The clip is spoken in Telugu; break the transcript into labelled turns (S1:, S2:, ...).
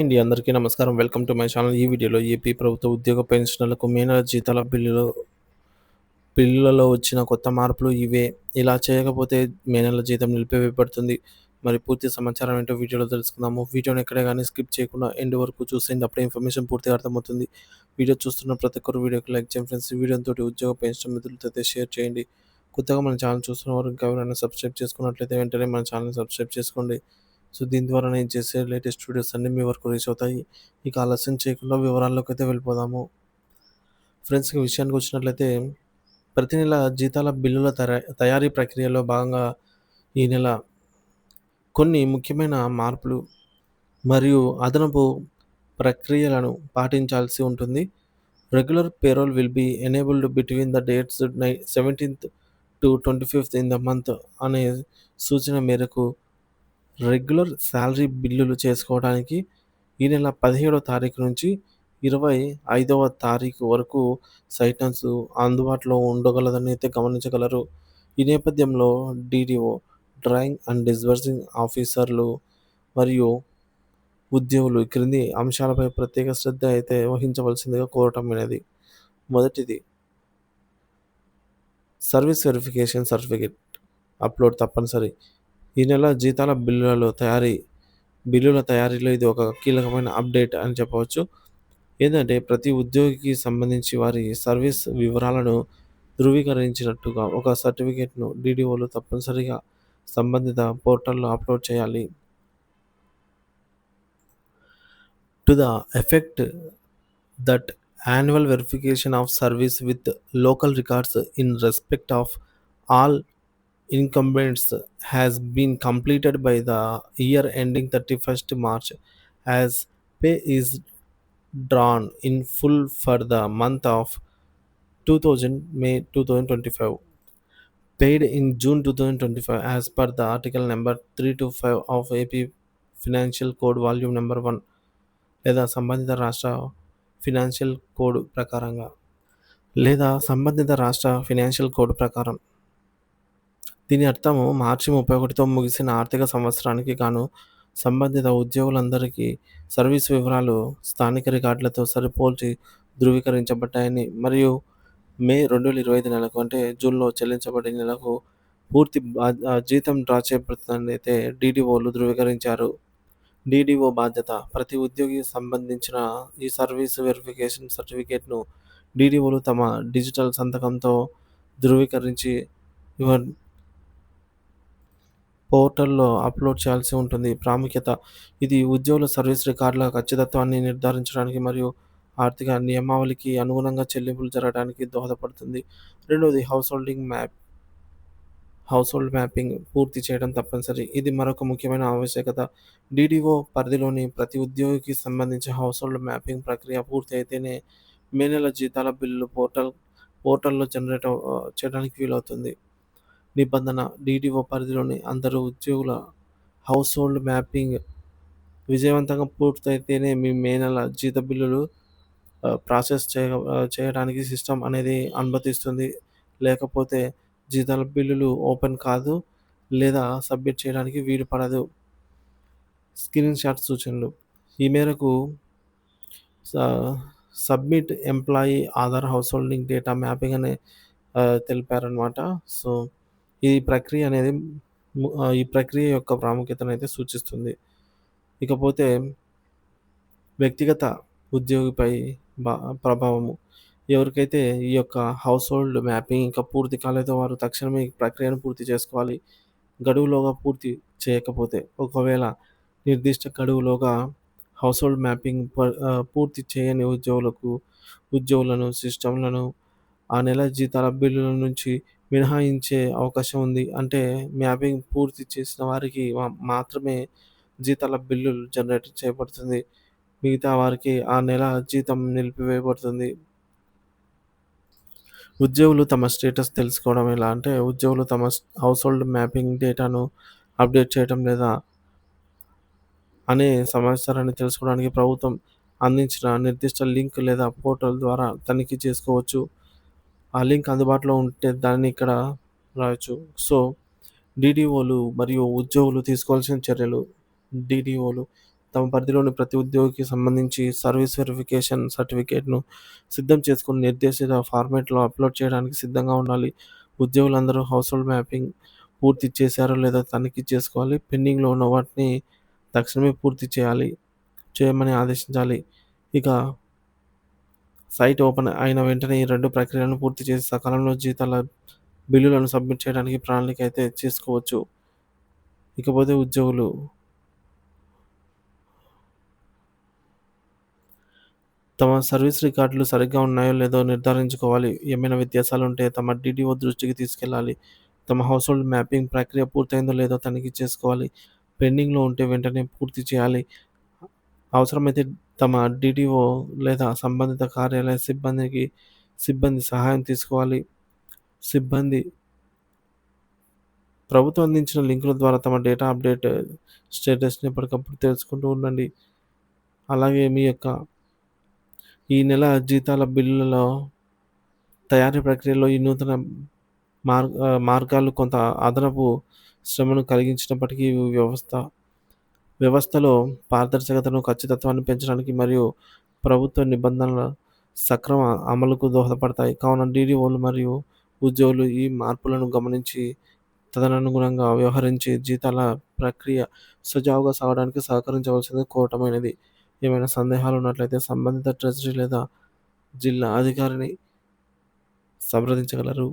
S1: అండి అందరికీ నమస్కారం. Welcome to my channel. ఈ వీడియోలో ఏపీ ప్రభుత్వ ఉద్యోగ పెన్షనర్లకు మే నెల జీతాల బిల్లులలో వచ్చిన కొత్త మార్పులు ఇవే. ఇలా చేయకపోతే మే నెల జీతం నిలిపివేయబడుతుంది. మరి పూర్తి సమాచారం ఏంటో వీడియోలో తెలుసుకుందాము. వీడియోని ఎక్కడే గానీ స్కిప్ చేయకుండా ఎండ్ వరకు చూసేయండి. అప్పుడే ఇన్ఫర్మేషన్ పూర్తిగా అర్థమవుతుంది. వీడియో చూస్తున్న ప్రతి ఒక్కరు వీడియోకి లైక్ చేయండి ఫ్రెండ్స్. ఈ వీడియోతోటి ఉద్యోగ పెన్షన్ మిత్రులతో అయితే షేర్ చేయండి. కొత్తగా మన ఛానల్ చూస్తున్న వారు ఇంకా ఎవరైనా సబ్స్క్రైబ్ చేసుకున్నట్లయితే వెంటనే మన ఛానల్ని సబ్స్క్రైబ్ చేసుకోండి. సో దీని ద్వారా నేను చేసే లేటెస్ట్ వీడియోస్ అన్నీ మీ వరకు రీచ్ అవుతాయి. ఇక ఆలస్యం చేయకుండా వివరాల్లోకి అయితే వెళ్ళిపోదాము. ఫ్రెండ్స్, ఈ విషయానికి వచ్చినట్లయితే ప్రతి నెల జీతాల బిల్లుల తయారీ ప్రక్రియలో భాగంగా ఈ నెల కొన్ని ముఖ్యమైన మార్పులు మరియు అదనపు ప్రక్రియలను పాటించాల్సి ఉంటుంది. Regular payroll will be enabled between the dates 17th to 25th in the month అనే సూచన మేరకు రెగ్యులర్ శాలరీ బిల్లులు చేసుకోవడానికి ఈ నెల 17వ తారీఖు నుంచి 25వ తారీఖు వరకు సైటన్స్ అందుబాటులో ఉండగలదని అయితే గమనించగలరు. ఈ నేపథ్యంలో డీడీఓ, డ్రాయింగ్ అండ్ డిస్బర్సింగ్ ఆఫీసర్లు మరియు ఉద్యోగులు ఈ క్రింది అంశాలపై ప్రత్యేక శ్రద్ధ అయితే వహించవలసిందిగా కోరటం అనేది. మొదటిది, సర్వీస్ వెరిఫికేషన్ సర్టిఫికేట్ అప్లోడ్ తప్పనిసరి. ఈ నెల జీతాల బిల్లుల తయారీలో ఇది ఒక కీలకమైన అప్డేట్ అని చెప్పవచ్చు. ఏంటంటే ప్రతి ఉద్యోగికి సంబంధించి వారి సర్వీస్ వివరాలను ధృవీకరించినట్టుగా ఒక సర్టిఫికేట్ను డీడీఓలు తప్పనిసరిగా సంబంధిత పోర్టల్లో అప్లోడ్ చేయాలి. To the effect that annual verification of service with local records in respect of all incumbents has been completed by the year ending 31st March, as pay is drawn in full for the month of 2000 May 2025, paid in June 2025 as per the article number 325 of AP Financial Code Volume number 1 లేదా సంబంధిత రాష్ట్ర ఫినాన్షియల్ కోడ్ ప్రకారంగా దీని అర్థము మార్చి 31తో ముగిసిన ఆర్థిక సంవత్సరానికి గాను సంబంధిత ఉద్యోగులందరికీ సర్వీస్ వివరాలు స్థానిక రికార్డులతో సరిపోల్చి ధృవీకరించబడ్డాయని మరియు మే 2025 నెలకు అంటే జూన్లో చెల్లించబడిన నెలకు పూర్తి జీతం డ్రా చేయబడుతుందని అయితే డీడీఓలు ధృవీకరించారు. డీడీఓ బాధ్యత: ప్రతి ఉద్యోగికి సంబంధించిన ఈ సర్వీస్ వెరిఫికేషన్ సర్టిఫికేట్ను డీడీఓలు తమ డిజిటల్ సంతకంతో ధృవీకరించి పోర్టల్లో అప్లోడ్ చేయాల్సి ఉంటుంది. ప్రాముఖ్యత: ఇది ఉద్యోగుల సర్వీస్ రికార్డుల ఖచ్చితత్వాన్ని నిర్ధారించడానికి మరియు ఆర్థిక నియమావళికి అనుగుణంగా చెల్లింపులు జరగడానికి దోహదపడుతుంది. రెండవది, హౌస్హోల్డ్ మ్యాపింగ్ పూర్తి చేయడం తప్పనిసరి. ఇది మరొక ముఖ్యమైన ఆవశ్యకత. డీడీఓ పరిధిలోని ప్రతి ఉద్యోగికి సంబంధించి హౌస్హోల్డ్ మ్యాపింగ్ ప్రక్రియ పూర్తి అయితేనే మే నెల జీతాల బిల్లులు పోర్టల్లో జనరేట్ చేయడానికి వీలవుతుంది. నిబంధన: డీడీఓ పరిధిలోని అందరు ఉద్యోగుల హౌస్హోల్డ్ మ్యాపింగ్ విజయవంతంగా పూర్తయితేనే మీ మే నెల జీత బిల్లులు ప్రాసెస్ చేయడానికి సిస్టమ్ అనేది అనుమతిస్తుంది. లేకపోతే జీతాల బిల్లులు ఓపెన్ కాదు లేదా సబ్మిట్ చేయడానికి వీలు పడదు. స్క్రీన్ షాట్ సూచనలు: ఈ మేరకు submit employee Aadhaar householding data mapping అనే తెలిపారనమాట. సో ఈ ప్రక్రియ యొక్క ప్రాముఖ్యతను అయితే సూచిస్తుంది. ఇకపోతే వ్యక్తిగత ఉద్యోగిపై ప్రభావము: ఎవరికైతే ఈ యొక్క హౌస్హోల్డ్ మ్యాపింగ్ ఇంకా పూర్తి కాలేదో వారు తక్షణమే ఈ ప్రక్రియను పూర్తి చేసుకోవాలి. గడువులోగా పూర్తి చేయకపోతే, ఒకవేళ నిర్దిష్ట గడువులోగా హౌస్హోల్డ్ మ్యాపింగ్ పూర్తి చేయని ఉద్యోగులను సిస్టమ్లను ఆ నెల జీతాల బిల్లుల నుంచి మినహాయించే అవకాశం ఉంది. అంటే మ్యాపింగ్ పూర్తి చేసిన వారికి మాత్రమే జీతాల బిల్లులు జనరేట్ చేయబడుతుంది. మిగతా వారికి ఆ నెల జీతం నిలిపివేయబడుతుంది. ఉద్యోగులు తమ స్టేటస్ తెలుసుకోవడం ఎలా అంటే, ఉద్యోగులు తమ హౌస్హోల్డ్ మ్యాపింగ్ డేటాను అప్డేట్ చేయడం లేదా అనే సమాచారాన్ని తెలుసుకోవడానికి ప్రభుత్వం అందించిన నిర్దిష్ట లింక్ లేదా పోర్టల్ ద్వారా తనిఖీ చేసుకోవచ్చు. ఆ లింక్ అందుబాటులో ఉంటే దాన్ని ఇక్కడ రాయొచ్చు. సో డీడీఓలు మరియు ఉద్యోగులు తీసుకోవాల్సిన చర్యలు. డీడీఓలు తమ పరిధిలోని ప్రతి ఉద్యోగికి సంబంధించి సర్వీస్ వెరిఫికేషన్ సర్టిఫికేట్‌ను సిద్ధం చేసుకొని నిర్దేశిత ఫార్మాట్‌లో అప్‌లోడ్ చేయడానికి సిద్ధంగా ఉండాలి. ఉద్యోగులందరూ హౌస్ హోల్డ్ మ్యాపింగ్ పూర్తి చేశారో లేదో తనిఖీ చేసుకోవాలి. పెండింగ్‌లో ఉన్న వాటిని తక్షణమే పూర్తి చేయమని ఆదేశించాలి. ఇక సైట్ ఓపెన్ అయిన వెంటనే ఈ 2 ప్రక్రియలను పూర్తి చేసి సకాలంలో జీతాల బిల్లులను సబ్మిట్ చేయడానికి ప్రణాళిక అయితే చేసుకోవచ్చు. ఇకపోతే ఉద్యోగులు తమ సర్వీస్ రికార్డులు సరిగ్గా ఉన్నాయో లేదో నిర్ధారించుకోవాలి. ఏమైనా వ్యత్యాసాలుంటే తమ డీడీఓ దృష్టికి తీసుకెళ్లాలి. తమ హౌస్‌హోల్డ్ మ్యాపింగ్ ప్రక్రియ పూర్తయిందో లేదో తనిఖీ చేసుకోవాలి. పెండింగ్‌లో ఉంటే వెంటనే పూర్తి చేయాలి. అవసరమైతే తమ డీడీఓ లేదా సంబంధిత కార్యాలయ సిబ్బంది సహాయం తీసుకోవాలి. సిబ్బంది ప్రభుత్వం అందించిన లింకుల ద్వారా తమ డేటా అప్డేట్ స్టేటస్‌ని ఎప్పటికప్పుడు తెలుసుకుంటూ ఉండండి. అలాగే మీ యొక్క ఈ నెల జీతాల బిల్లులలో తయారీ ప్రక్రియలో ఈ నూతన మార్గాలు కొంత అదనపు శ్రమను కలిగించినప్పటికీ ఇవి వ్యవస్థలో పారదర్శకతను, ఖచ్చితత్వాన్ని పెంచడానికి మరియు ప్రభుత్వ నిబంధనల సక్రమ అమలుకు దోహదపడతాయి. కావున డీడీఓలు మరియు ఉద్యోగులు ఈ మార్పులను గమనించి తదనుగుణంగా వ్యవహరించి జీతాల ప్రక్రియ సజావుగా సాగడానికి సహకరించవలసిందిగా కోరటమైనది. ఏమైనా సందేహాలు ఉన్నట్లయితే సంబంధిత ట్రెజరీ లేదా జిల్లా అధికారిని సంప్రదించగలరు.